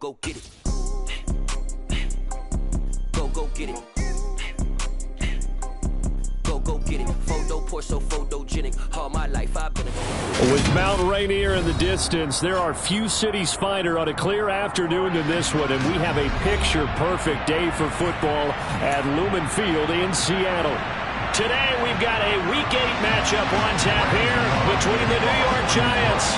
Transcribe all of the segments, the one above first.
go get it. Go get it. Go get it. Photo poor, so photogenic. All my life I've been With Mount Rainier in the distance, there are few cities finer on a clear afternoon than this one, and we have a picture-perfect day for football at Lumen Field in Seattle. Today, we've got a Week 8 matchup on tap here between the New York Giants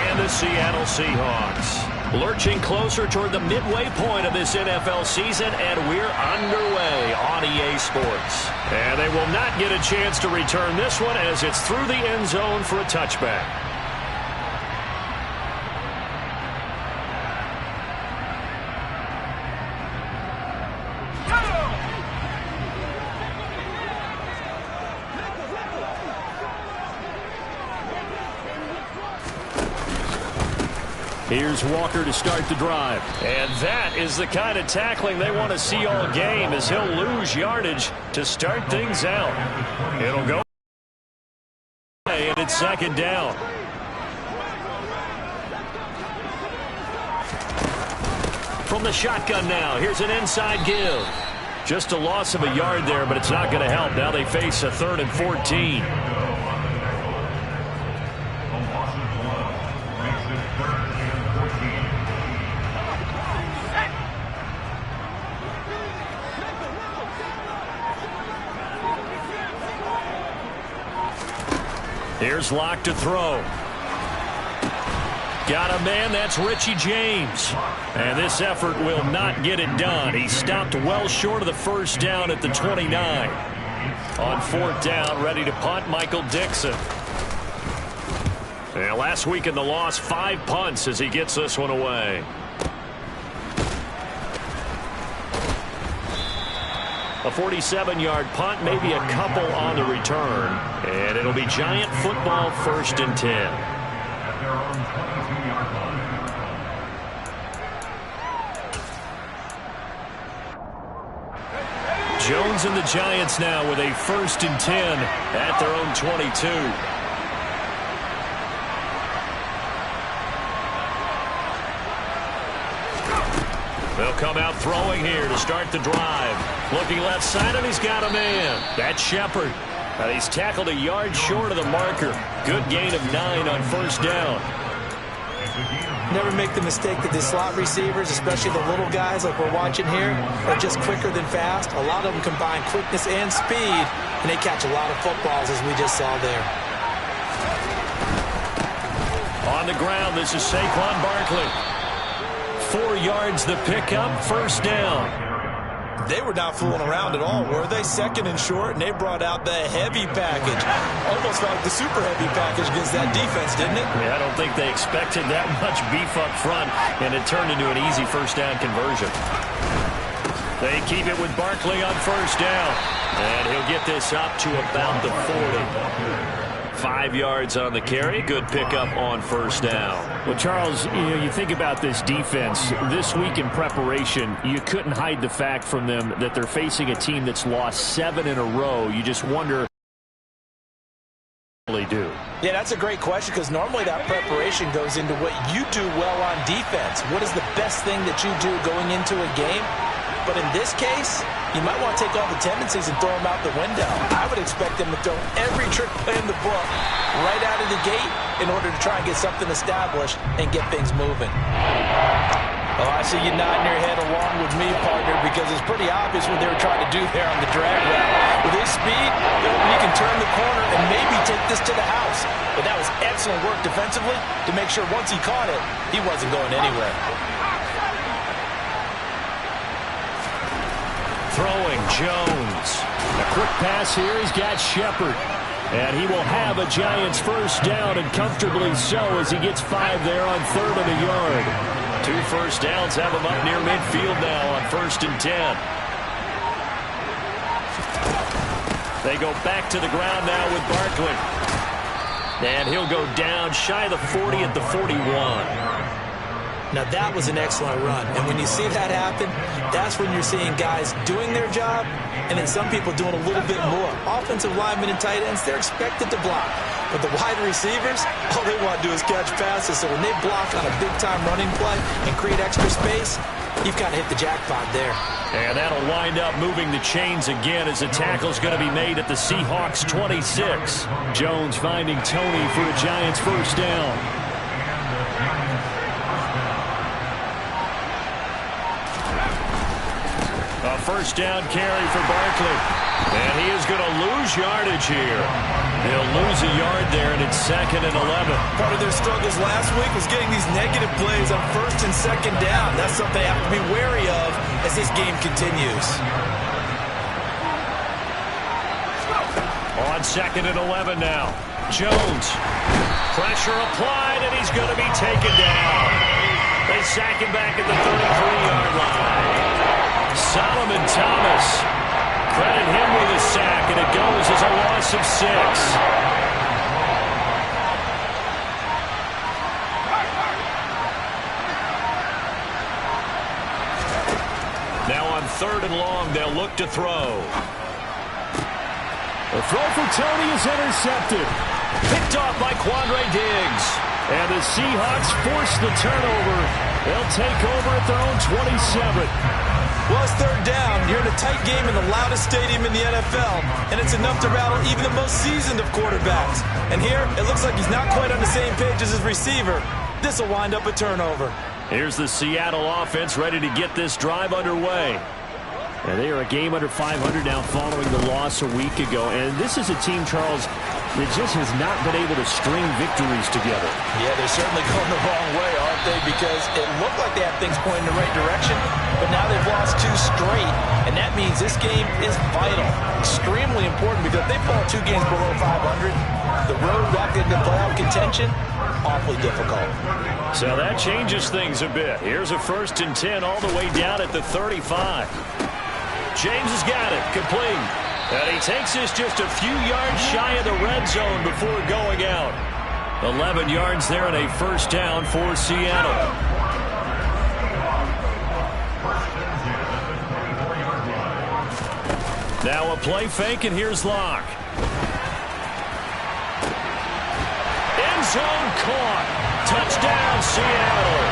and the Seattle Seahawks. Lurching closer toward the midway point of this NFL season, and we're underway on EA Sports. And they will not get a chance to return this one as it's through the end zone for a touchback. Here's Walker to start the drive. And that is the kind of tackling they want to see all game, as he'll lose yardage to start things out. It'll go away, and it's second down. From the shotgun now, here's an inside give. Just a loss of a yard there, but it's not going to help. Now they face a 3rd and 14. Here's Locke to throw. Got a man, that's Richie James. And this effort will not get it done. He stopped well short of the first down at the 29. On 4th down, ready to punt, Michael Dixon. And last week in the loss, 5 punts as he gets this one away. A 47-yard punt, maybe a couple on the return. And it'll be Giant football, 1st and 10. Jones and the Giants now with a 1st and 10 at their own 22. They'll come out throwing here to start the drive. Looking left side, and he's got a man. That's Shepard. And he's tackled a yard short of the marker. Good gain of 9 on 1st down. Never make the mistake that the slot receivers, especially the little guys like we're watching here, are just quicker than fast. A lot of them combine quickness and speed, and they catch a lot of footballs, as we just saw there. On the ground, this is Saquon Barkley. 4 yards the pickup, 1st down. They were not fooling around at all, were they? 2nd and short, and they brought out the heavy package. Almost like the super heavy package against that defense, didn't it? Yeah, I don't think they expected that much beef up front, and it turned into an easy 1st down conversion. They keep it with Barkley on 1st down, and he'll get this up to about the 40. 5 yards on the carry. Good pickup on 1st down. Well, Charles, you think about this defense. This week in preparation, you couldn't hide the fact from them that they're facing a team that's lost 7 in a row. You just wonder what they do. Yeah, that's a great question, because normally that preparation goes into what you do well on defense. What is the best thing that you do going into a game? But in this case, you might want to take all the tendencies and throw them out the window. I would expect them to throw every trick play in the book right out of the gate in order to try and get something established and get things moving. Oh, I see you nodding your head along with me, partner, because it's pretty obvious what they were trying to do there on the drag route. With his speed, he can turn the corner and maybe take this to the house. But that was excellent work defensively to make sure once he caught it, he wasn't going anywhere. Throwing Jones. A quick pass here. He's got Shepard. And he will have a Giants 1st down, and comfortably so, as he gets 5 there on 3rd and a yard. 2 1st downs have him up near midfield now on 1st and 10. They go back to the ground now with Barkley. And he'll go down shy of the 40 at the 41. Now that was an excellent run, and when you see that happen, that's when you're seeing guys doing their job, and then some people doing a little bit more. Offensive linemen and tight ends, they're expected to block. But the wide receivers, all they want to do is catch passes, so when they block on a big-time running play and create extra space, you've kind of hit the jackpot there. And that'll wind up moving the chains again as the tackle's going to be made at the Seahawks 26. Jones finding Tony for a Giants first down. A first down carry for Barkley. And he is going to lose yardage here. He'll lose a yard there, and it's 2nd and 11. Part of their struggles last week was getting these negative plays on 1st and 2nd down. That's something they have to be wary of as this game continues. On 2nd and 11 now. Jones. Pressure applied, and he's going to be taken down. They sack him back at the 33-yard line. Solomon Thomas. Credit him with a sack, and it goes as a loss of 6. Now on 3rd and long, they'll look to throw. The throw for Tony is intercepted. Picked off by Quandre Diggs. And the Seahawks force the turnover. They'll take over at their own 27. Well, it's 3rd down. You're in a tight game in the loudest stadium in the NFL, and it's enough to rattle even the most seasoned of quarterbacks. And here, it looks like he's not quite on the same page as his receiver. This will wind up a turnover. Here's the Seattle offense ready to get this drive underway. And they are a game under 500 now following the loss a week ago. And this is a team, Charles, that just has not been able to string victories together. Yeah, they're certainly going the wrong way, aren't they? Because it looked like they had things pointing in the right direction, but now they've lost 2 straight, and that means this game is vital, extremely important, because if they fall 2 games below 500, the road back into playoff contention, awfully difficult. So that changes things a bit. Here's a 1st and 10 all the way down at the 35. James has got it, complete. And he takes this just a few yards shy of the red zone before going out. 11 yards there and a first down for Seattle. Now a play fake, and here's Locke. End zone caught. Touchdown, Seattle.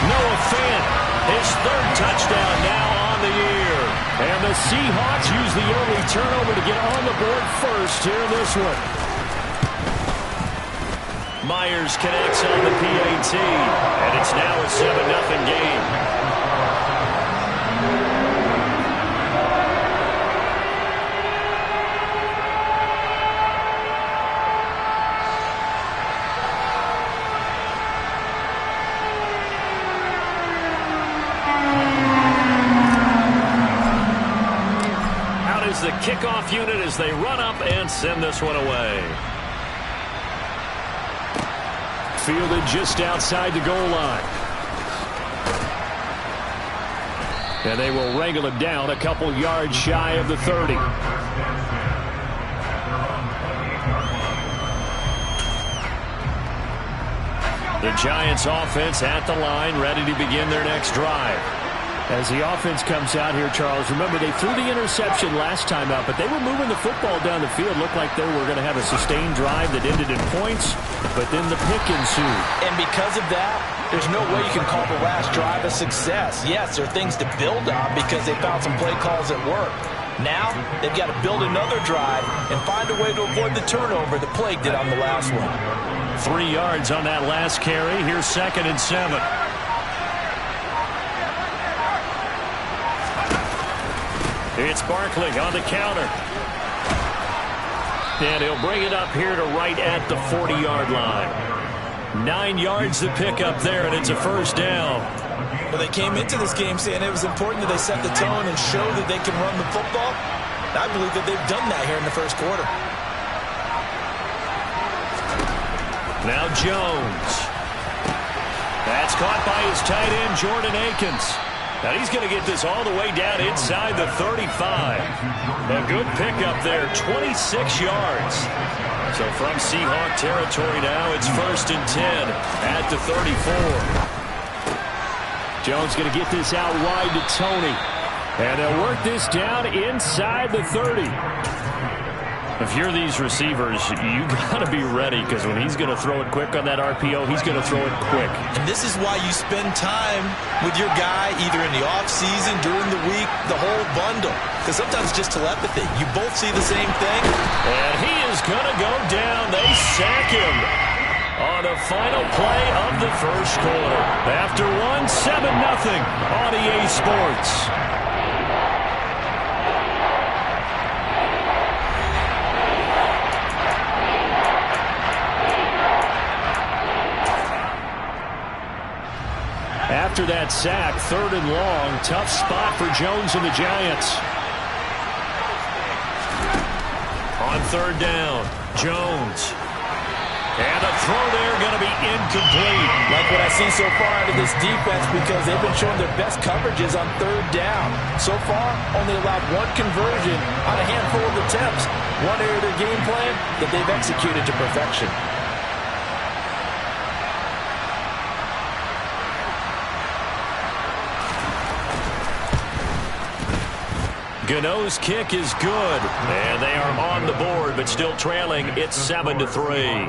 Noah Fant, his 3rd touchdown now on the year. And the Seahawks use the early turnover to get on the board first here in this one. Myers connects on the PAT, and it's now a 7-0 game. The kickoff unit as they run up and send this one away. Fielded just outside the goal line. And they will wrangle it down a couple yards shy of the 30. The Giants offense at the line, ready to begin their next drive. As the offense comes out here, Charles, remember they threw the interception last time out, but they were moving the football down the field. Looked like they were going to have a sustained drive that ended in points, but then the pick ensued. And because of that, there's no way you can call the last drive a success. Yes, there are things to build on because they found some play calls that work. Now, they've got to build another drive and find a way to avoid the turnover the plague did on the last one. 3 yards on that last carry. Here's 2nd and 7. It's Barkley on the counter. And he'll bring it up here to right at the 40-yard line. 9 yards to pick up there, and it's a first down. Well, they came into this game saying it was important that they set the tone and show that they can run the football. I believe that they've done that here in the first quarter. Now Jones. That's caught by his tight end, Jordan Akins. Now he's going to get this all the way down inside the 35. A good pickup there, 26 yards. So from Seahawk territory now, it's 1st and 10 at the 34. Jones going to get this out wide to Tony. And they'll work this down inside the 30. If you're these receivers, you got to be ready, because when he's going to throw it quick on that RPO, he's going to throw it quick. And this is why you spend time with your guy either in the offseason, during the week, the whole bundle. Because sometimes it's just telepathy. You both see the same thing. And he is going to go down. They sack him on the final play of the first quarter. After one, 7-0 on EA Sports. After that sack, 3rd and long, tough spot for Jones and the Giants. On 3rd down, Jones. And the throw there going to be incomplete. Like what I see so far out of this defense, because they've been showing their best coverages on 3rd down. So far, only allowed one conversion on a handful of attempts. One area of their game plan that they've executed to perfection. Gano's kick is good, and they are on the board, but still trailing. It's 7-3.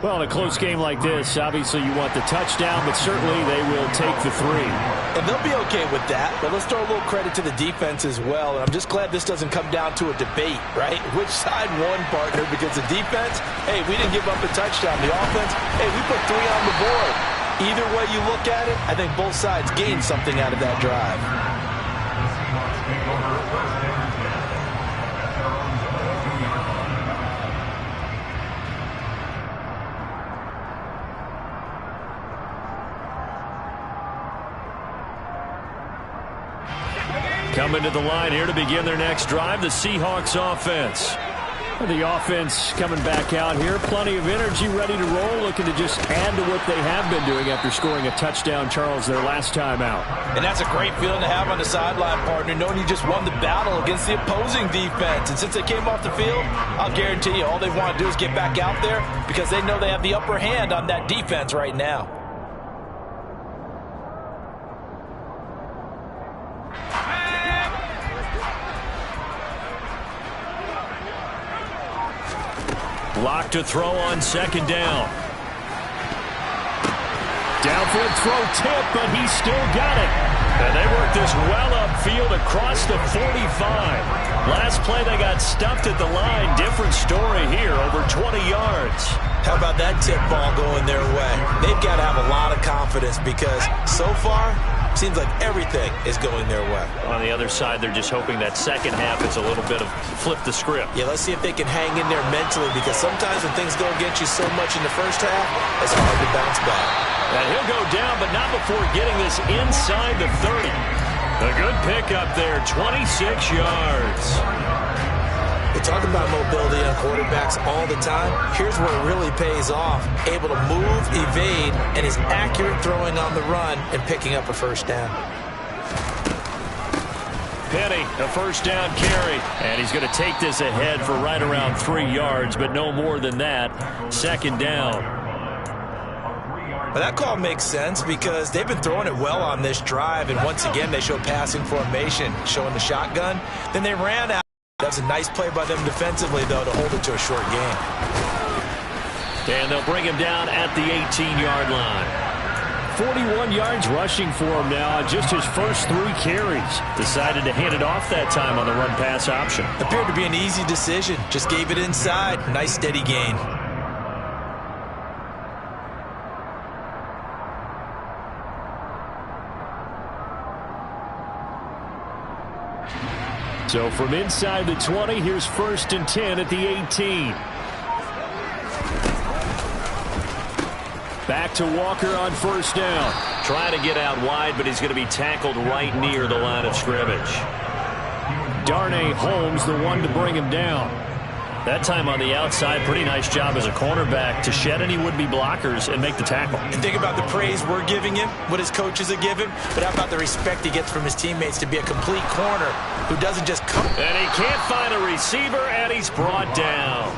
Well, in a close game like this, obviously you want the touchdown, but certainly they will take the 3. And they'll be okay with that, but let's throw a little credit to the defense as well. And I'm just glad this doesn't come down to a debate, right? Which side won, partner? Because the defense, hey, we didn't give up a touchdown. The offense, hey, we put 3 on the board. Either way you look at it, I think both sides gained something out of that drive. Coming to the line here to begin their next drive, the Seahawks offense. The offense coming back out here, plenty of energy, ready to roll, looking to just add to what they have been doing after scoring a touchdown, Charles, their last time out. And that's a great feeling to have on the sideline, partner, knowing you just won the battle against the opposing defense. And since they came off the field, I'll guarantee you all they want to do is get back out there, because they know they have the upper hand on that defense right now. Lock to throw on 2nd down. Downfield throw tip, but he still got it. And they work this well upfield across the 45. Last play they got stuffed at the line. Different story here, over 20 yards. How about that tip ball going their way? They've got to have a lot of confidence, because so far, seems like everything is going their way. On the other side, they're just hoping that second half is a little bit of flip the script. Yeah, let's see if they can hang in there mentally, because sometimes when things go against you so much in the first half, it's hard to bounce back. And he'll go down, but not before getting this inside the 30. A good pickup there, 26 yards. They talk about mobility on quarterbacks all the time. Here's where it really pays off. Able to move, evade, and is accurate throwing on the run and picking up a first down. Penny, a first down carry. And he's going to take this ahead for right around 3 yards, but no more than that. 2nd down. But that call makes sense, because they've been throwing it well on this drive, and once again they show passing formation, showing the shotgun. Then they ran out. That was a nice play by them defensively, though, to hold it to a short game. And they'll bring him down at the 18-yard line. 41 yards rushing for him now on just his first 3 carries. Decided to hand it off that time on the run-pass option. Appeared to be an easy decision. Just gave it inside. Nice steady gain. So from inside the 20, here's 1st and 10 at the 18. Back to Walker on 1st down. Trying to get out wide, but he's going to be tackled right near the line of scrimmage. Darnay Holmes, the one to bring him down. That time on the outside, pretty nice job as a cornerback to shed any would-be blockers and make the tackle. And think about the praise we're giving him, what his coaches are giving, but how about the respect he gets from his teammates to be a complete corner who doesn't just come. And he can't find a receiver, and he's brought down.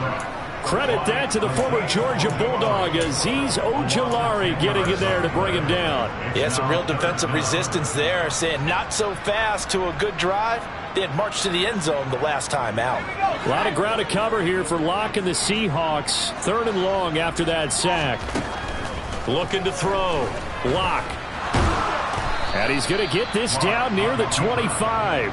Credit that to the former Georgia Bulldog, Azeez Ojulari, getting in there to bring him down. Yeah, some real defensive resistance there, saying not so fast to a good drive. They had marched to the end zone the last time out. A lot of ground to cover here for Locke and the Seahawks. 3rd and long after that sack. Looking to throw. Locke. And he's going to get this down near the 25.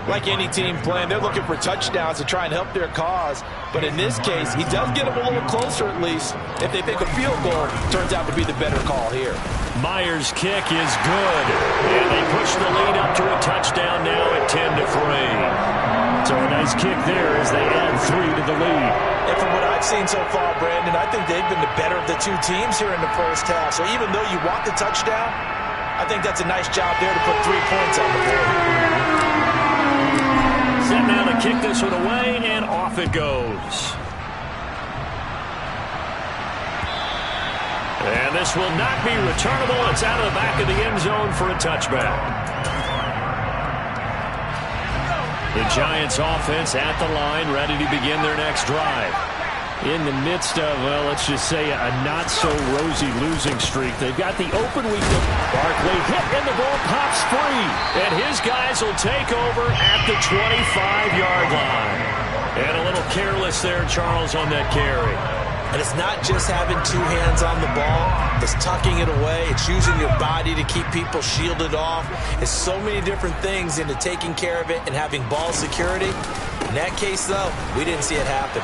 Like any team playing, they're looking for touchdowns to try and help their cause. But in this case, he does get them a little closer at least. If they think a field goal turns out to be the better call here. Myers' kick is good. And they push the lead up to a touchdown now at 10-3. So a nice kick there as they add 3 to the lead. And from what I've seen so far, Brandon, I think they've been the better of the two teams here in the first half. So even though you want the touchdown, I think that's a nice job there to put 3 points on the board. Set now to kick this one away, and off it goes. And this will not be returnable. It's out of the back of the end zone for a touchback. The Giants offense at the line, ready to begin their next drive. In the midst of, well, let's just say a not-so-rosy losing streak. They've got the open week. Barkley hit, and the ball pops free. And his guys will take over at the 25-yard line. And a little careless there, Charles, on that carry. And it's not just having 2 hands on the ball. It's tucking it away. It's using your body to keep people shielded off. It's so many different things into taking care of it and having ball security. In that case, though, we didn't see it happen.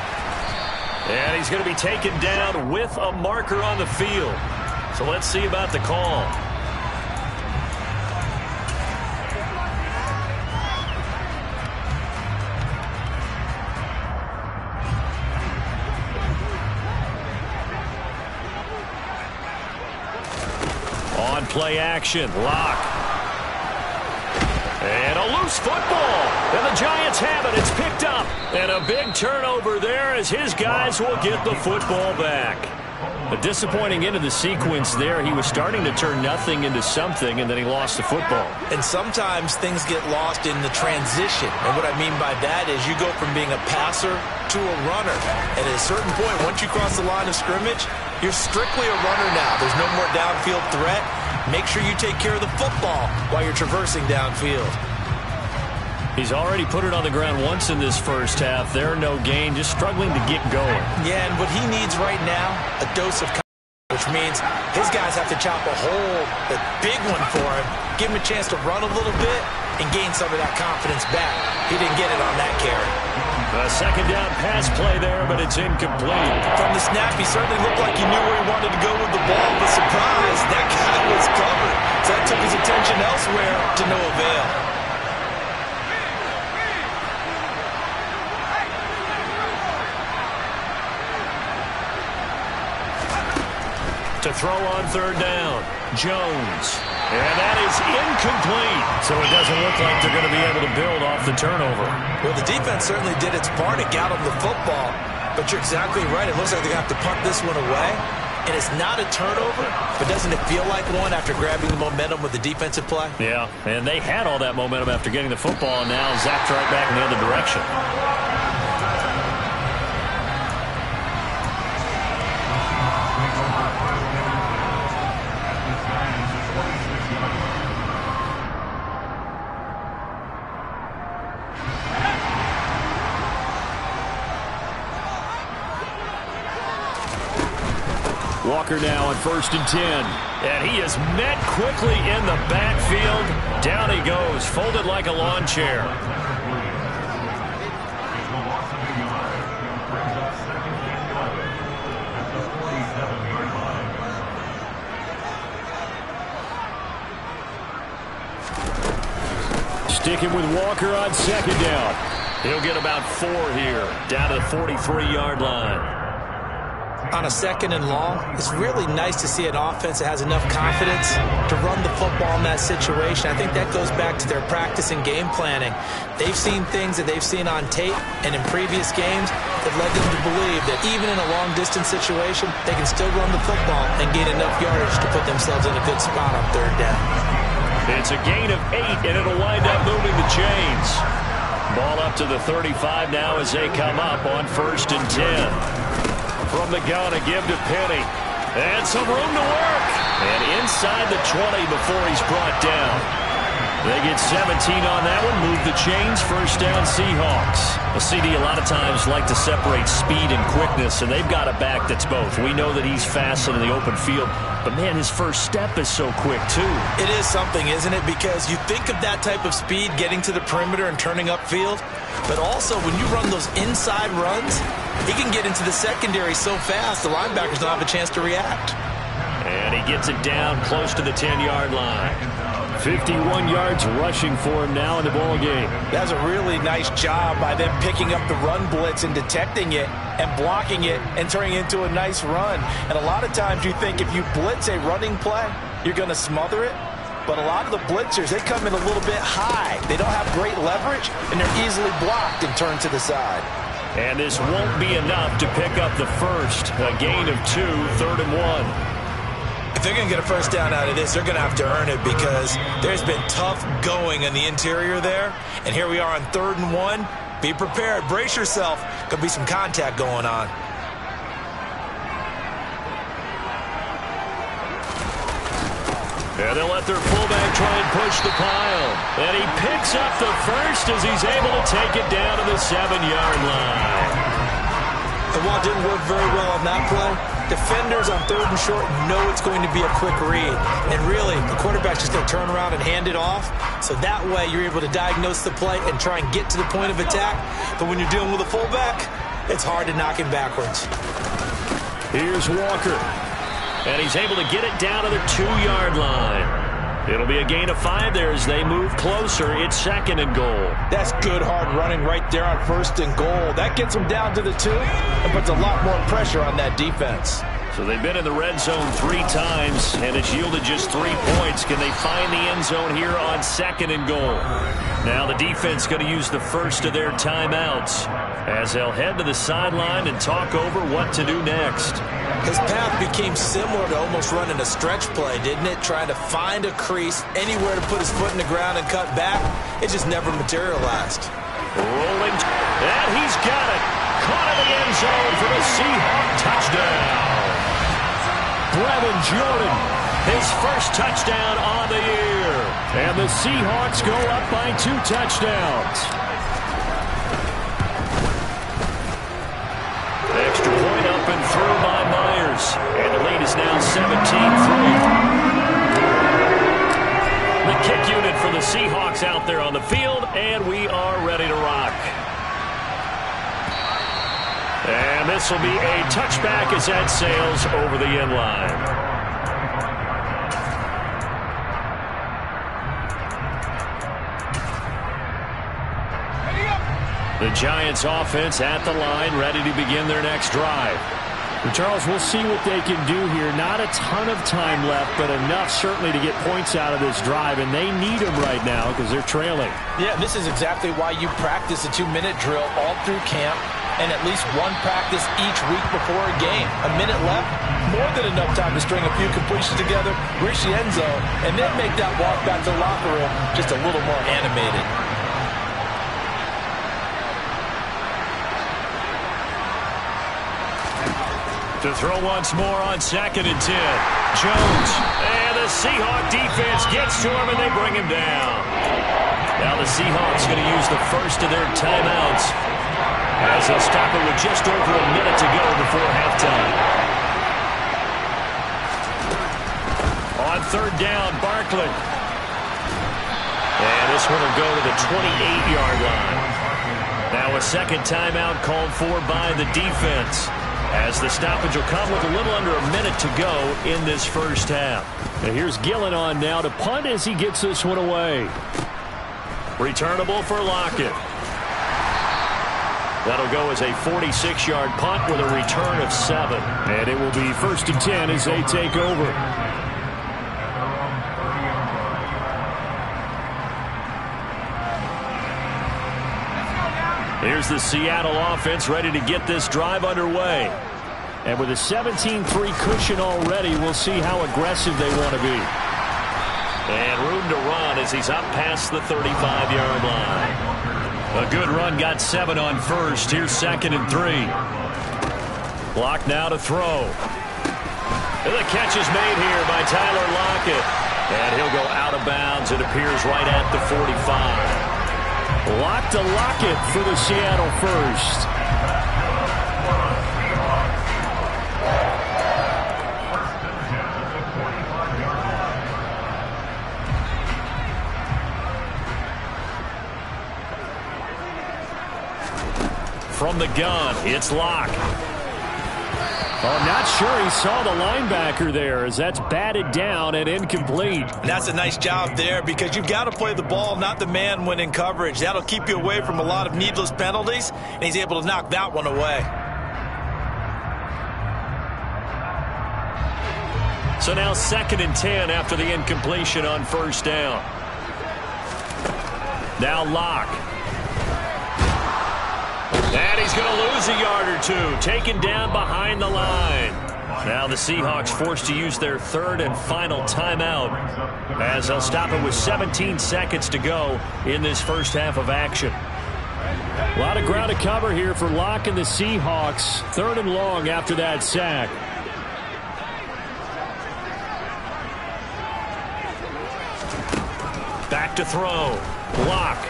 And he's going to be taken down with a marker on the field. So let's see about the call. On play action, Locke. And a loose football. And the Giants have it. It's picked up. And a big turnover there as his guys will get the football back. A disappointing end of the sequence there. He was starting to turn nothing into something, and then he lost the football. And sometimes things get lost in the transition. And what I mean by that is you go from being a passer to a runner. And at a certain point, once you cross the line of scrimmage, you're strictly a runner now. There's no more downfield threat. Make sure you take care of the football while you're traversing downfield. He's already put it on the ground once in this first half. There, no gain, just struggling to get going. Yeah, and what he needs right now, a dose of confidence, which means his guys have to chop a hole, a big one for him, give him a chance to run a little bit and gain some of that confidence back. He didn't get it on that carry. A second down pass play there, but it's incomplete. From the snap, he certainly looked like he knew where he wanted to go with the ball, but surprise, that guy was covered. So that took his attention elsewhere to no avail. To throw on 3rd down, Jones. And that is incomplete. So it doesn't look like they're going to be able to build off the turnover. Well, the defense certainly did its part. It got them the football. But you're exactly right. It looks like they're going to have to punt this one away. And it's not a turnover, but doesn't it feel like one after grabbing the momentum with the defensive play? Yeah, and they had all that momentum after getting the football, and now zapped right back in the other direction. Walker now on 1st and 10. And he is met quickly in the backfield. Down he goes, folded like a lawn chair. Sticking with Walker on 2nd down. He'll get about 4 here, down to the 43-yard line. On a 2nd and long, it's really nice to see an offense that has enough confidence to run the football in that situation. I think that goes back to their practice and game planning. They've seen things that they've seen on tape and in previous games that led them to believe that even in a long-distance situation, they can still run the football and gain enough yardage to put themselves in a good spot on 3rd down. It's a gain of 8, and it'll wind up moving the chains. Ball up to the 35 now as they come up on 1st and 10. From the gun, a give to Penny. And some room to work. And inside the 20 before he's brought down. They get 17 on that one. Move the chains. 1st down, Seahawks. A CD a lot of times like to separate speed and quickness, and they've got a back that's both. We know that he's fast in the open field, but, man, his first step is so quick, too. It is something, isn't it? Because you think of that type of speed getting to the perimeter and turning upfield, but also when you run those inside runs, he can get into the secondary so fast the linebackers don't have a chance to react. And he gets it down close to the 10-yard line. 51 yards rushing for him now in the ball game. That's a really nice job by them picking up the run blitz and detecting it and blocking it and turning it into a nice run. And a lot of times you think if you blitz a running play, you're going to smother it. But a lot of the blitzers, they come in a little bit high. They don't have great leverage, and they're easily blocked and turned to the side. And this won't be enough to pick up the first. A gain of 2, 3rd and 1. If they're going to get a first down out of this, they're going to have to earn it because there's been tough going in the interior there. And here we are on 3rd and 1. Be prepared. Brace yourself. Could be some contact going on. And they'll let their fullback try and push the pile. And he picks up the first as he's able to take it down to the 7-yard line. And while it didn't work very well on that play, defenders on 3rd and short know it's going to be a quick read. And really, the quarterback's just going to turn around and hand it off. So that way, you're able to diagnose the play and try and get to the point of attack. But when you're dealing with a fullback, it's hard to knock him backwards. Here's Walker. And he's able to get it down to the 2-yard line. It'll be a gain of 5 there as they move closer. It's 2nd and goal. That's good hard running right there on 1st and goal. That gets them down to the 2 and puts a lot more pressure on that defense. So they've been in the red zone 3 times, and it's yielded just 3 points. Can they find the end zone here on 2nd and goal? Now the defense going to use the first of their timeouts as they'll head to the sideline and talk over what to do next. His path became similar to almost running a stretch play, didn't it? Trying to find a crease, anywhere to put his foot in the ground and cut back. It just never materialized. Rolling, and he's got it. Caught in the end zone for the Seahawks touchdown. Brevin Jordan, his first touchdown on the year. And the Seahawks go up by 2 touchdowns. Extra point up and through by Myers. And the lead is now 17-3. The kick unit for the Seahawks out there on the field, and we are ready to rock. And this will be a touchback as that sails over the end line. The Giants offense at the line, ready to begin their next drive. And Charles, we'll see what they can do here. Not a ton of time left, but enough certainly to get points out of this drive, and they need them right now because they're trailing. Yeah, this is exactly why you practice a 2-minute drill all through camp and at least one practice each week before a game. A minute left, more than enough time to string a few completions together, reach the end zone, and then make that walk back to the locker room just a little more animated. To throw once more on 2nd and 10. Jones. And the Seahawk defense gets to him, and they bring him down. Now the Seahawks going to use the first of their timeouts as they'll stop it with just over a minute to go before halftime. On 3rd down, Barkley. And this one will go to the 28-yard line. Now a second timeout called for by the defense, as the stoppage will come with a little under a minute to go in this first half. And here's Gillen on now to punt as he gets this one away. Returnable for Lockett. That'll go as a 46-yard punt with a return of 7. And it will be 1st and 10 as they take over. Here's the Seattle offense ready to get this drive underway. And with a 17-3 cushion already, we'll see how aggressive they want to be. And room to run as he's up past the 35-yard line. A good run got 7 on first. Here's 2nd and 3. Block now to throw. And the catch is made here by Tyler Lockett. And he'll go out of bounds. It appears right at the 45. Locked to Lockett for the Seattle first. From the gun, it's Locke. Oh, I'm not sure he saw the linebacker there as that's batted down and incomplete. And that's a nice job there because you've got to play the ball, not the man when in coverage. That'll keep you away from a lot of needless penalties, and he's able to knock that one away. So now 2nd and 10 after the incompletion on first down. Now Locke. And he's going to lose a yard or two, taken down behind the line. Now the Seahawks forced to use their 3rd and final timeout as they'll stop it with 17 seconds to go in this first half of action. A lot of ground to cover here for Locke and the Seahawks. 3rd and long after that sack. Back to throw. Locke.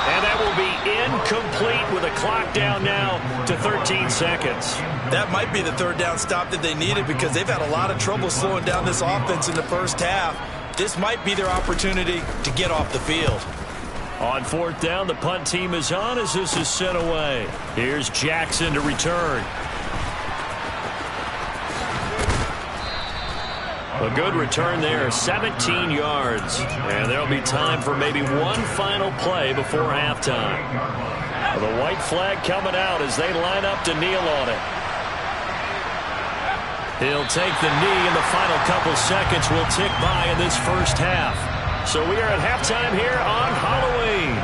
And that will be incomplete with a clock down now to 13 seconds. That might be the 3rd down stop that they needed because they've had a lot of trouble slowing down this offense in the first half. This might be their opportunity to get off the field. On 4th down, the punt team is on as this is sent away. Here's Jackson to return. A good return there, 17 yards. And there'll be time for maybe one final play before halftime. The white flag coming out as they line up to kneel on it. He'll take the knee, and the final couple seconds will tick by in this first half. So we are at halftime here on Halloween.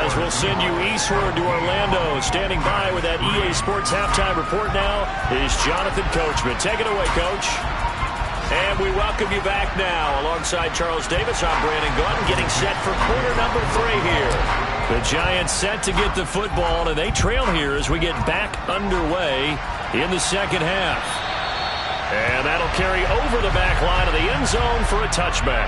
As we'll send you eastward to Orlando. Standing by with that EA Sports halftime report now is Jonathan Coachman. Take it away, Coach. And we welcome you back now. Alongside Charles Davis, I'm Brandon Gunn, getting set for quarter number 3 here. The Giants set to get the football, and they trail here as we get back underway in the second half. And that'll carry over the back line of the end zone for a touchback.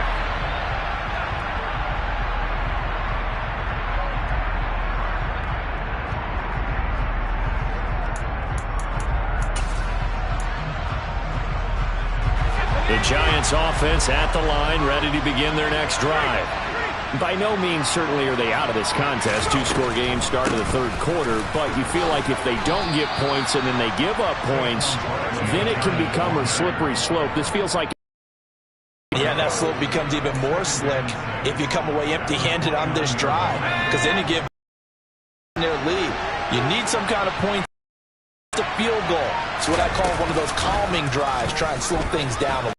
The Giants offense at the line, ready to begin their next drive. By no means certainly are they out of this contest. 2-score game start of the 3rd quarter, but you feel like if they don't get points and then they give up points, then it can become a slippery slope. This feels like... Yeah, that slope becomes even more slick if you come away empty-handed on this drive, because then you give their lead. You need some kind of point. The field goal. It's what I call one of those calming drives. Try and slow things down.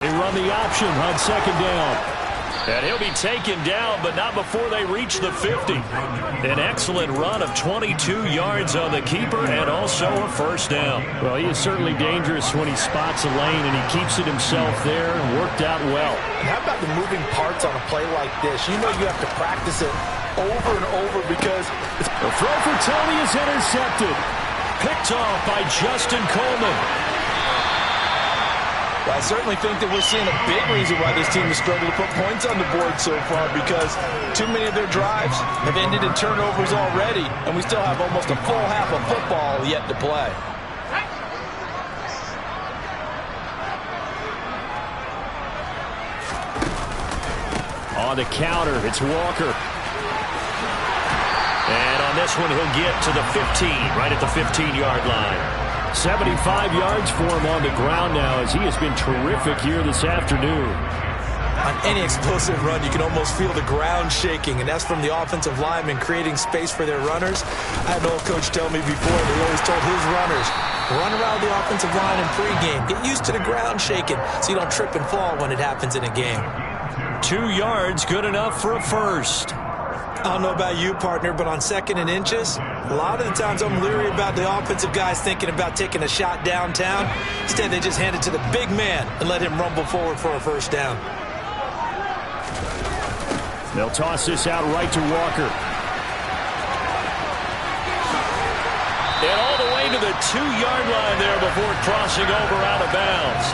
They run the option on 2nd down. And he'll be taken down, but not before they reach the 50. An excellent run of 22 yards on the keeper and also a first down. Well, he is certainly dangerous when he spots a lane, and he keeps it himself there and worked out well. And how about the moving parts on a play like this? You know you have to practice it over and over because... The throw for Tony is intercepted. Picked off by Justin Coleman. Well, I certainly think that we're seeing a big reason why this team has struggled to put points on the board so far, because too many of their drives have ended in turnovers already, and we still have almost a full half of football yet to play. On the counter, it's Walker. And on this one, he'll get to the 15, right at the 15-yard line. 75 yards for him on the ground now, as he has been terrific here this afternoon. On any explosive run, you can almost feel the ground shaking, and that's from the offensive linemen creating space for their runners. I had an old coach tell me before, he always told his runners, run around the offensive line in pregame. Get used to the ground shaking so you don't trip and fall when it happens in a game. 2 yards, good enough for a first. I don't know about you, partner, but on 2nd and inches, a lot of the times I'm leery about the offensive guys thinking about taking a shot downtown. Instead, they just hand it to the big man and let him rumble forward for a first down. They'll toss this out right to Walker. And all the way to the 2-yard line there before crossing over out of bounds.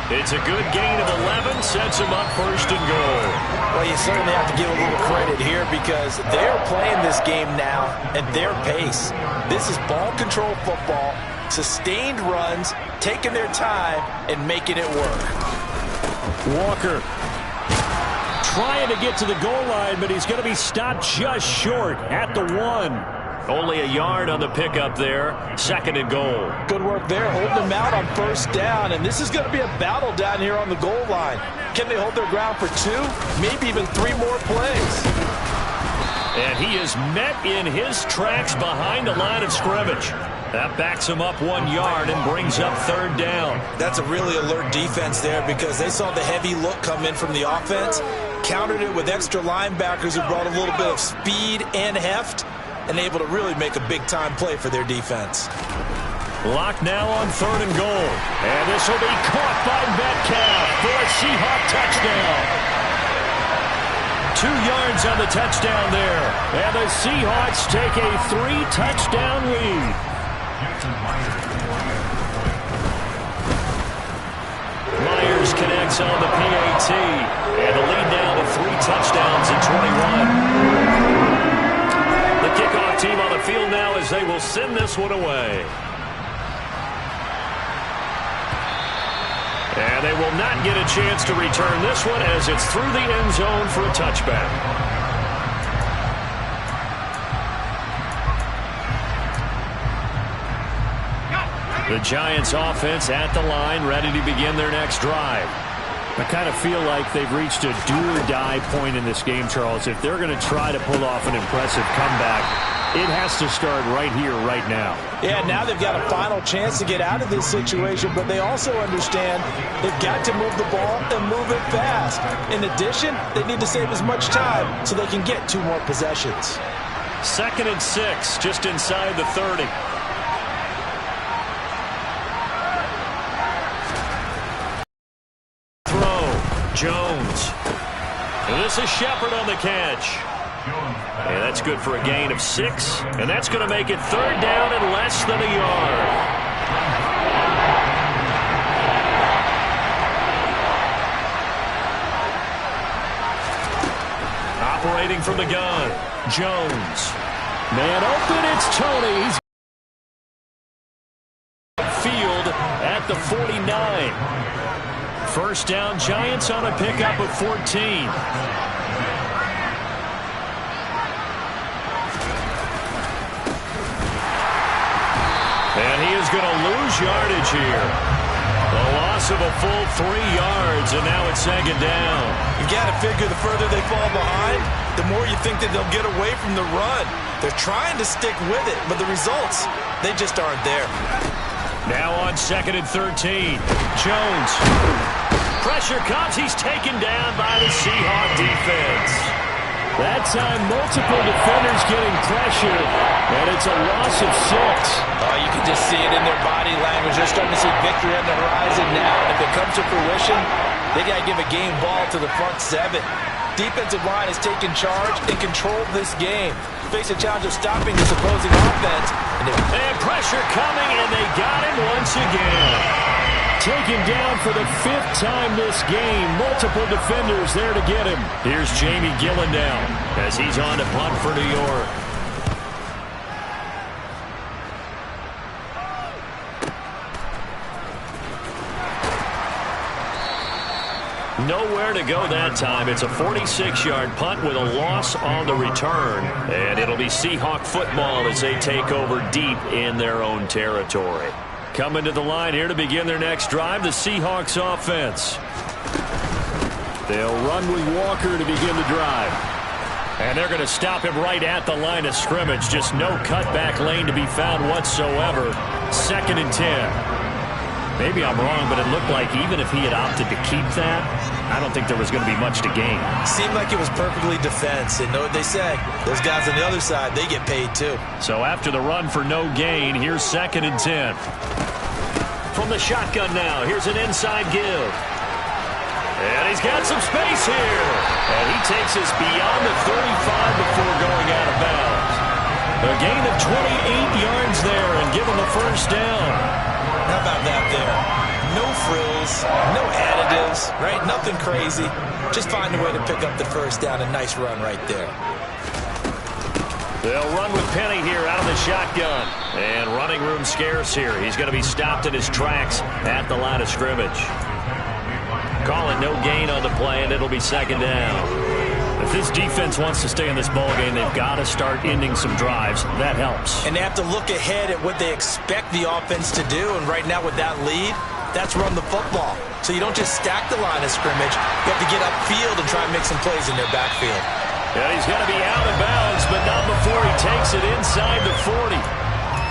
It's a good gain of 11, sets him up first and goal. Well, you certainly have to give a little credit here because they're playing this game now at their pace. This is ball control football, sustained runs, taking their time, and making it work. Walker trying to get to the goal line, but he's going to be stopped just short at the 1. Only a yard on the pickup there. Second and goal. Good work there, holding them out on first down. And this is going to be a battle down here on the goal line. Can they hold their ground for 2, maybe even 3 more plays? And he is met in his tracks behind the line of scrimmage. That backs him up 1 yard and brings up third down. That's a really alert defense there because they saw the heavy look come in from the offense, countered it with extra linebackers who brought a little bit of speed and heft, and able to really make a big-time play for their defense. Locked now on third and goal. And this will be caught by Metcalf for a Seahawk touchdown. 2 yards on the touchdown there. And the Seahawks take a 3-touchdown lead. Myers connects on the PAT. And the lead now to 3 touchdowns in 21. The kickoff team on the field now as they will send this one away. And they will not get a chance to return this one as it's through the end zone for a touchback. The Giants offense at the line, ready to begin their next drive. I kind of feel like they've reached a do-or-die point in this game, Charles. If they're going to try to pull off an impressive comeback, it has to start right here, right now. Yeah, now they've got a final chance to get out of this situation, but they also understand they've got to move the ball and move it fast. In addition, they need to save as much time so they can get 2 more possessions. 2nd and 6, just inside the 30. Jones. And this is Shepard on the catch. And that's good for a gain of 6. And that's going to make it third down and less than a yard. Operating from the gun, Jones. Man open, it's Tony. He's field at the 49. First down, Giants on a pickup of 14. And he is going to lose yardage here. A loss of a full 3 yards, and now it's second down. You've got to figure the further they fall behind, the more you think that they'll get away from the run. They're trying to stick with it, but the results, they just aren't there. Now on 2nd and 13. Jones. Pressure comes. He's taken down by the Seahawk defense. That time, multiple defenders getting pressure, and it's a loss of 6. Oh, you can just see it in their body language. They're starting to see victory on the horizon now, and if it comes to fruition, they got to give a game ball to the front 7. Defensive line has taken charge and controlled this game. Face a challenge of stopping this opposing offense. And pressure coming, and they got him once again. Taken down for the 5th time this game. Multiple defenders there to get him. Here's Jamie Gillen down as he's on to punt for New York. Nowhere to go that time. It's a 46-yard punt with a loss on the return. And it'll be Seahawk football as they take over deep in their own territory. Coming to the line here to begin their next drive, the Seahawks offense. They'll run with Walker to begin the drive. And they're going to stop him right at the line of scrimmage. Just no cutback lane to be found whatsoever. 2nd and 10. Maybe I'm wrong, but it looked like even if he had opted to keep that, I don't think there was going to be much to gain. Seemed like it was perfectly defense. And know what they say, those guys on the other side, they get paid too. So after the run for no gain, here's 2nd and 10. From the shotgun now, here's an inside give. And he's got some space here. And he takes us beyond the 35 before going out of bounds. A gain of 28 yards there and give him the first down. How about that there? No frills, no additives, right? Nothing crazy. Just find a way to pick up the first down. A nice run right there. They'll run with Penny here out of the shotgun. And running room scarce here. He's going to be stopped in his tracks at the line of scrimmage. Call it no gain on the play, and it'll be second down. If this defense wants to stay in this ballgame, they've got to start ending some drives. That helps. And they have to look ahead at what they expect the offense to do. And right now with that lead, that's run the football. So you don't just stack the line of scrimmage. You have to get upfield and try and make some plays in their backfield. And he's going to be out of bounds, but not before he takes it inside the 40.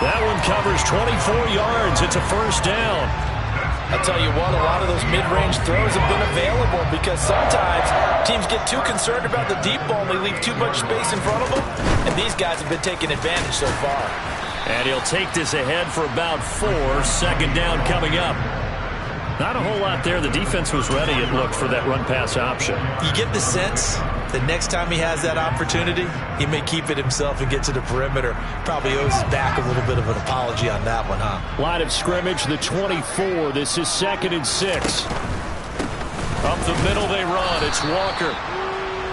That one covers 24 yards. It's a first down. I'll tell you what, a lot of those mid-range throws have been available because sometimes teams get too concerned about the deep ball and they leave too much space in front of them. And these guys have been taking advantage so far. And he'll take this ahead for about 4. Second down coming up. Not a whole lot there. The defense was ready, it looked, for that run-pass option. You get the sense that next time he has that opportunity, he may keep it himself and get to the perimeter. Probably owes his back a little bit of an apology on that one, huh? Line of scrimmage, the 24. This is 2nd and 6. Up the middle they run. It's Walker.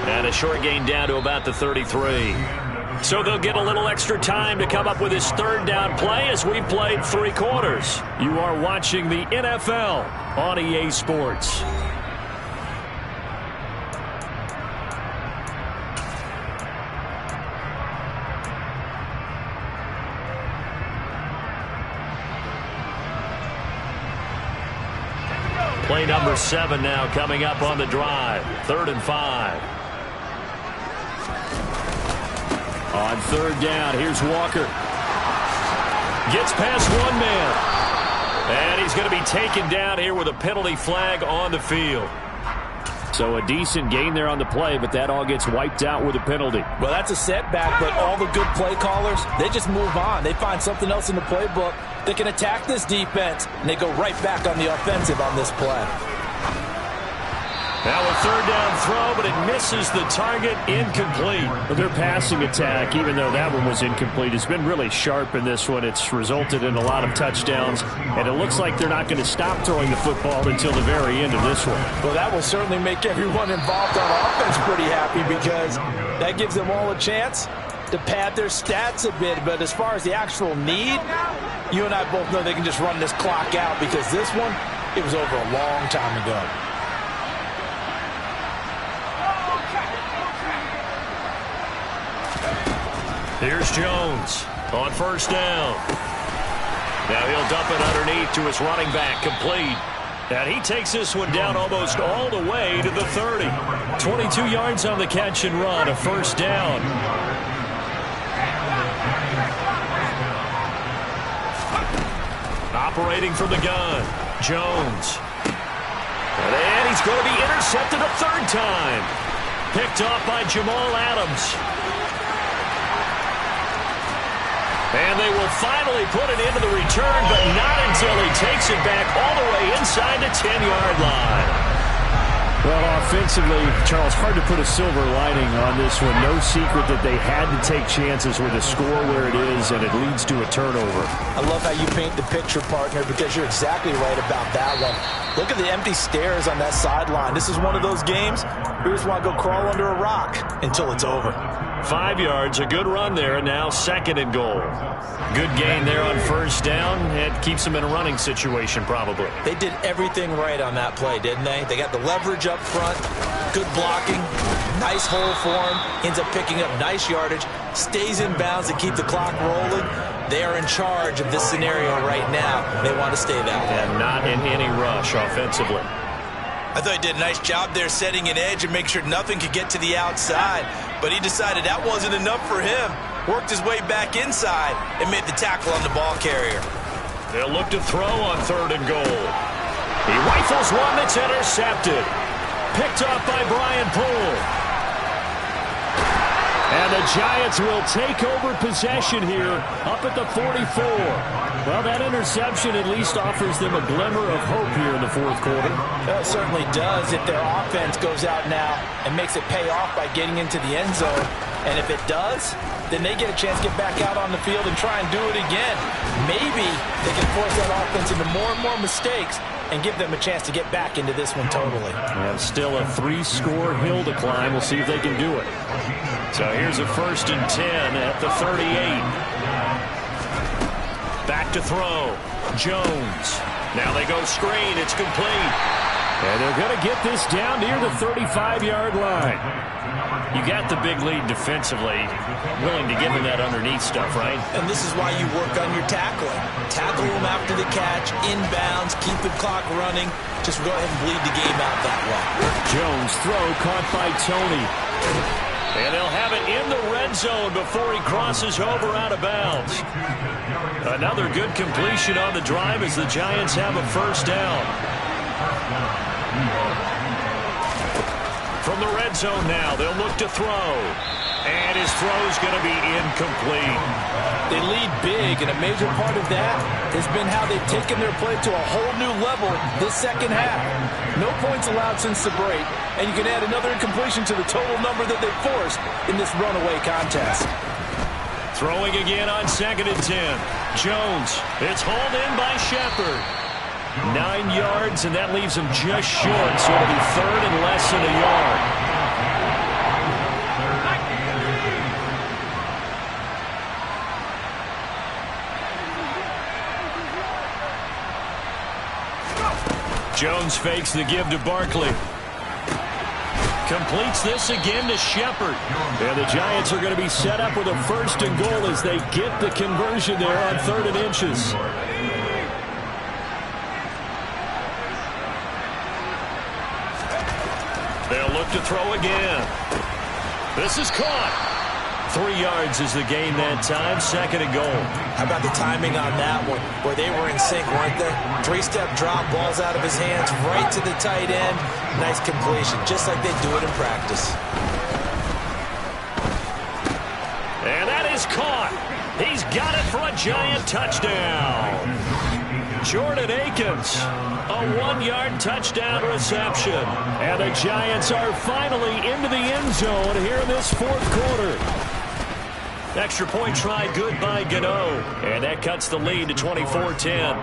And a short gain down to about the 33. So they'll get a little extra time to come up with his third down play as we played 3 quarters. You are watching the NFL on EA Sports. Play number 7 now coming up on the drive. 3rd and 5. On 3rd down, here's Walker. Gets past one man. And he's going to be taken down here with a penalty flag on the field. So a decent gain there on the play, but that all gets wiped out with a penalty. Well, that's a setback, but all the good play callers, they just move on. They find something else in the playbook. They can attack this defense, and they go right back on the offensive on this play. Now a 3rd down throw, but it misses the target, incomplete. But their passing attack, even though that one was incomplete, has been really sharp in this one. It's resulted in a lot of touchdowns, and it looks like they're not going to stop throwing the football until the very end of this one. Well, that will certainly make everyone involved on offense pretty happy because that gives them all a chance to pad their stats a bit. But as far as the actual need, you and I both know they can just run this clock out because this one, it was over a long time ago. Here's Jones on 1st down. Now he'll dump it underneath to his running back, complete. And he takes this one down almost all the way to the 30. 22 yards on the catch and run, a 1st down. Operating from the gun, Jones. And he's going to be intercepted a 3rd time. Picked off by Jamal Adams. And they will finally put it into the return, but not until he takes it back all the way inside the 10-yard line. Well, offensively, Charles, hard to put a silver lining on this one. No secret that they had to take chances with a score where it is, and it leads to a turnover. I love how you paint the picture, partner, because you're exactly right about that one. Look at the empty stares on that sideline. This is one of those games we just want to go crawl under a rock until it's over. 5 yards, a good run there, and now 2nd and goal. Good gain there on 1st down. It keeps them in a running situation, probably. They did everything right on that play, didn't they? They got the leverage up front, good blocking, nice hole for him, ends up picking up nice yardage, stays in bounds to keep the clock rolling. They are in charge of this scenario right now. They want to stay that way. And not in any rush offensively. I thought he did a nice job there setting an edge and make sure nothing could get to the outside. But he decided that wasn't enough for him. Worked his way back inside and made the tackle on the ball carrier. They'll look to throw on 3rd and goal. He rifles one that's intercepted. Picked off by Brian Poole. And the Giants will take over possession here up at the 44. Well, that interception at least offers them a glimmer of hope here in the fourth quarter. It certainly does if their offense goes out now and makes it pay off by getting into the end zone. And if it does, then they get a chance to get back out on the field and try and do it again. Maybe they can force that offense into more and more mistakes and give them a chance to get back into this one totally. And still a 3-score hill to climb. We'll see if they can do it. So here's a 1st and 10 at the 38. Back to throw. Jones. Now they go screen. It's complete. And they're going to get this down near the 35-yard line. You got the big lead defensively, willing to give him that underneath stuff, right? And this is why you work on your tackling. Tackle him after the catch, inbounds, keep the clock running. Just go ahead and bleed the game out that way. Jones throw caught by Tony. And they'll have it in the red zone before he crosses over out of bounds. Another good completion on the drive as the Giants have a first down. From the red zone now, they'll look to throw. And his throw's going to be incomplete. They lead big, and a major part of that has been how they've taken their play to a whole new level this second half. No points allowed since the break, and you can add another incompletion to the total number that they've forced in this runaway contest. Throwing again on 2nd and 10. Jones, it's hauled in by Shepard. 9 yards, and that leaves him just short, so it'll be 3rd and less than a yard. Jones fakes the give to Barkley. Completes this again to Shepard. And the Giants are going to be set up with a 1st and goal as they get the conversion there on 3rd and inches. They'll look to throw again. This is caught. 3 yards is the gain that time, 2nd and goal. How about the timing on that one, where they were in sync, weren't they? 3-step drop, balls out of his hands, right to the tight end. Nice completion, just like they do it in practice. And that is caught. He's got it for a Giant touchdown. Jordan Akins, a 1-yard touchdown reception. And the Giants are finally into the end zone here in this 4th quarter. Extra point try good by Gano. And that cuts the lead to 24-10.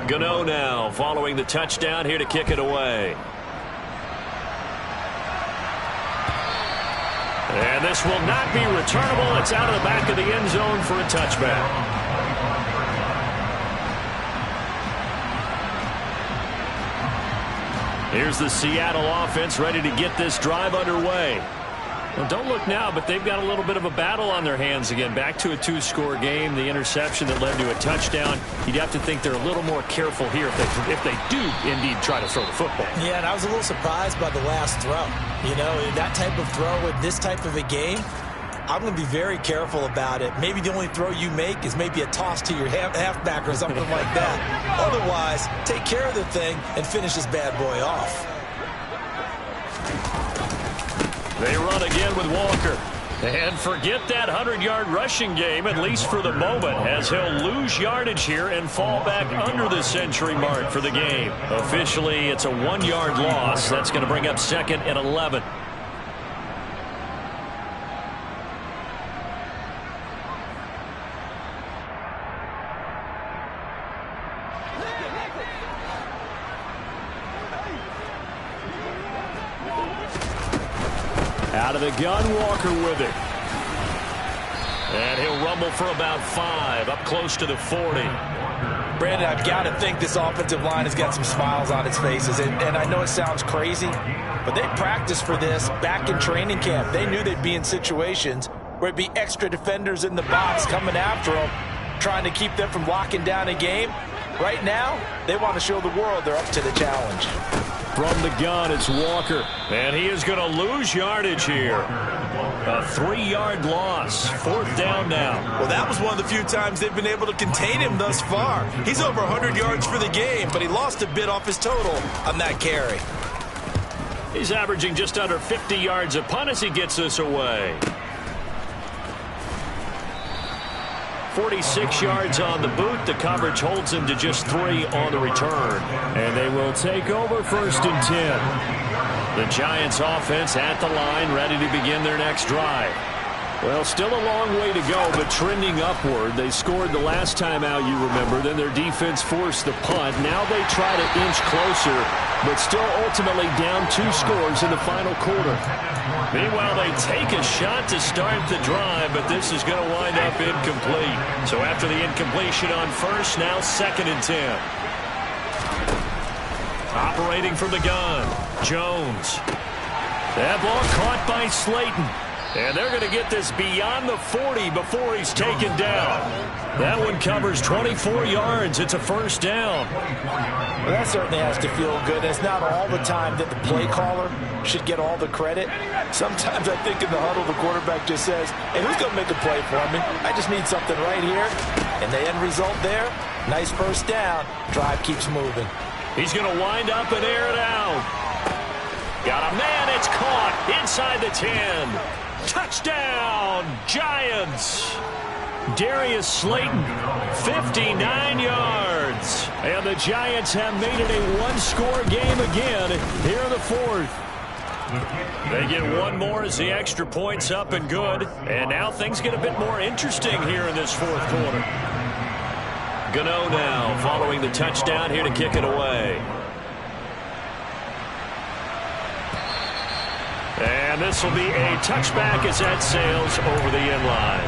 Gano now following the touchdown here to kick it away. And this will not be returnable. It's out of the back of the end zone for a touchback. Here's the Seattle offense ready to get this drive underway. Well, don't look now, but they've got a little bit of a battle on their hands again. Back to a 2-score game, the interception that led to a touchdown. You'd have to think they're a little more careful here if they do indeed try to throw the football. Yeah, and I was a little surprised by the last throw. You know, that type of throw in this type of a game, I'm going to be very careful about it. Maybe the only throw you make is maybe a toss to your halfback or something like that. Otherwise, take care of the thing and finish this bad boy off. They run again with Walker. And forget that 100-yard rushing game, at least for the moment, as he'll lose yardage here and fall back under the century mark for the game. Officially, it's a 1-yard loss. That's going to bring up 2nd and 11. Out of the gun, Walker with it. And he'll rumble for about 5, up close to the 40. Brandon, I've got to think this offensive line has got some smiles on its faces. And I know it sounds crazy, but they practiced for this back in training camp. They knew they'd be in situations where it'd be extra defenders in the box coming after them, trying to keep them from locking down a game. Right now, they want to show the world they're up to the challenge. From the gun, it's Walker. And he is going to lose yardage here. A 3-yard loss. 4th down now. Well, that was one of the few times they've been able to contain him thus far. He's over 100 yards for the game, but he lost a bit off his total on that carry. He's averaging just under 50 yards a punt as he gets this away. 46 yards on the boot. The coverage holds him to just 3 on the return. And they will take over 1st and 10. The Giants offense at the line, ready to begin their next drive. Well, still a long way to go, but trending upward. They scored the last time out, you remember. Then their defense forced the punt. Now they try to inch closer, but still ultimately down 2 scores in the final quarter. Meanwhile, they take a shot to start the drive, but this is going to wind up incomplete. So after the incompletion on 1st, now 2nd and 10. Operating from the gun, Jones. That ball caught by Slayton. And they're going to get this beyond the 40 before he's taken down. That one covers 24 yards. It's a 1st down. Well, that certainly has to feel good. It's not all the time that the play caller should get all the credit. Sometimes I think in the huddle, the quarterback just says, hey, who's going to make a play for me? I just need something right here. And the end result there, nice 1st down. Drive keeps moving. He's going to wind up and air it out. Got a man. It's caught inside the 10. Touchdown, Giants. Darius Slayton, 59 yards. And the Giants have made it a 1-score game again here in the 4th. They get one more as the extra point's up and good. And now things get a bit more interesting here in this 4th quarter. Gano now following the touchdown here to kick it away. And this will be a touchback as that sails over the end line.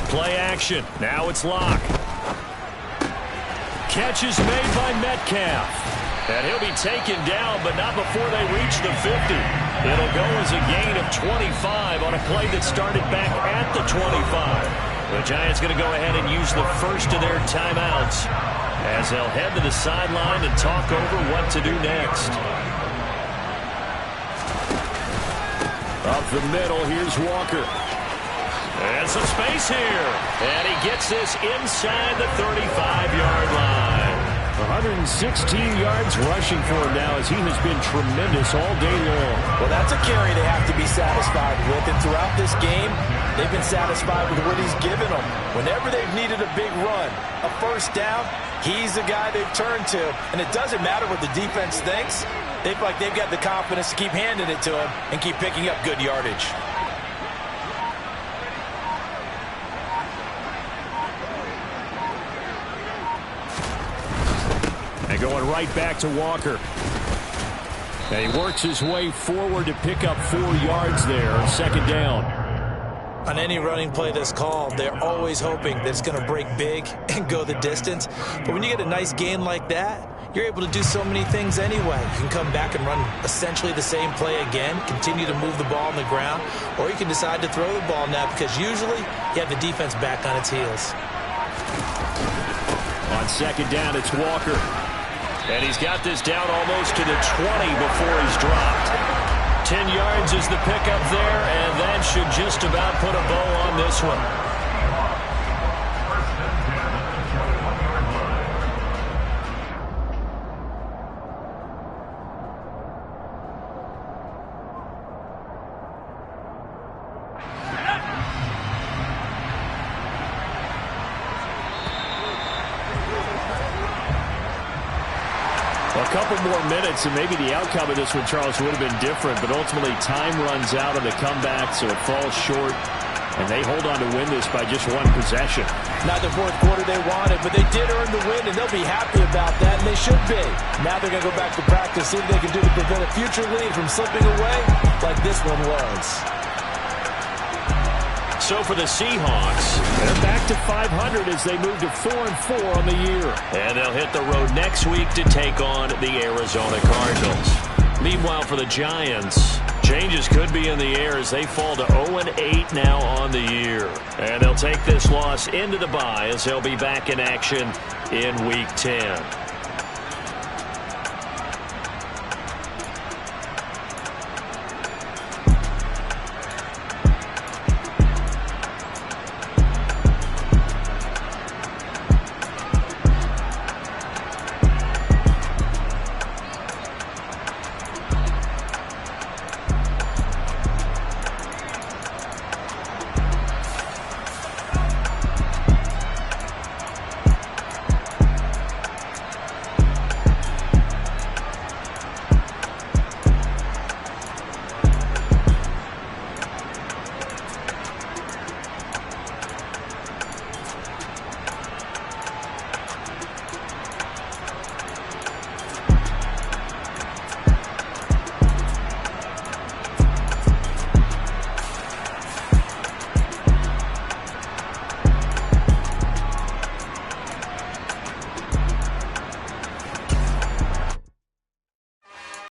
Play action. Now it's Locke. Catch is made by Metcalf. And he'll be taken down, but not before they reach the 50. It'll go as a gain of 25 on a play that started back at the 25. The Giants going to go ahead and use the first of their timeouts as they'll head to the sideline and talk over what to do next. Up the middle, here's Walker. And some space here. And he gets this inside the 35-yard line. 116 yards rushing for him now as he has been tremendous all day long. Well, that's a carry they have to be satisfied with. And throughout this game, they've been satisfied with what he's given them. Whenever they've needed a big run, a 1st down, he's the guy they've turned to. And it doesn't matter what the defense thinks. They feel like they've got the confidence to keep handing it to him and keep picking up good yardage. And going right back to Walker. And he works his way forward to pick up 4 yards there on 2nd down. On any running play that's called, they're always hoping that it's going to break big and go the distance. But when you get a nice gain like that, you're able to do so many things anyway. You can come back and run essentially the same play again, continue to move the ball on the ground, or you can decide to throw the ball now because usually you have the defense back on its heels. On 2nd down, it's Walker. And he's got this down almost to the 20 before he's dropped. 10 yards is the pickup there, and that should just about put a bow on this one. A couple more minutes, and maybe the outcome of this one, Charles, would have been different, but ultimately time runs out on the comeback, so it falls short, and they hold on to win this by just 1 possession. Not the 4th quarter they wanted, but they did earn the win, and they'll be happy about that, and they should be. Now they're going to go back to practice, see what they can do to prevent a future lead from slipping away like this one was. So for the Seahawks, they're back to 500 as they move to 4-4 on the year. And they'll hit the road next week to take on the Arizona Cardinals. Meanwhile, for the Giants, changes could be in the air as they fall to 0-8 now on the year. And they'll take this loss into the bye as they'll be back in action in Week 10.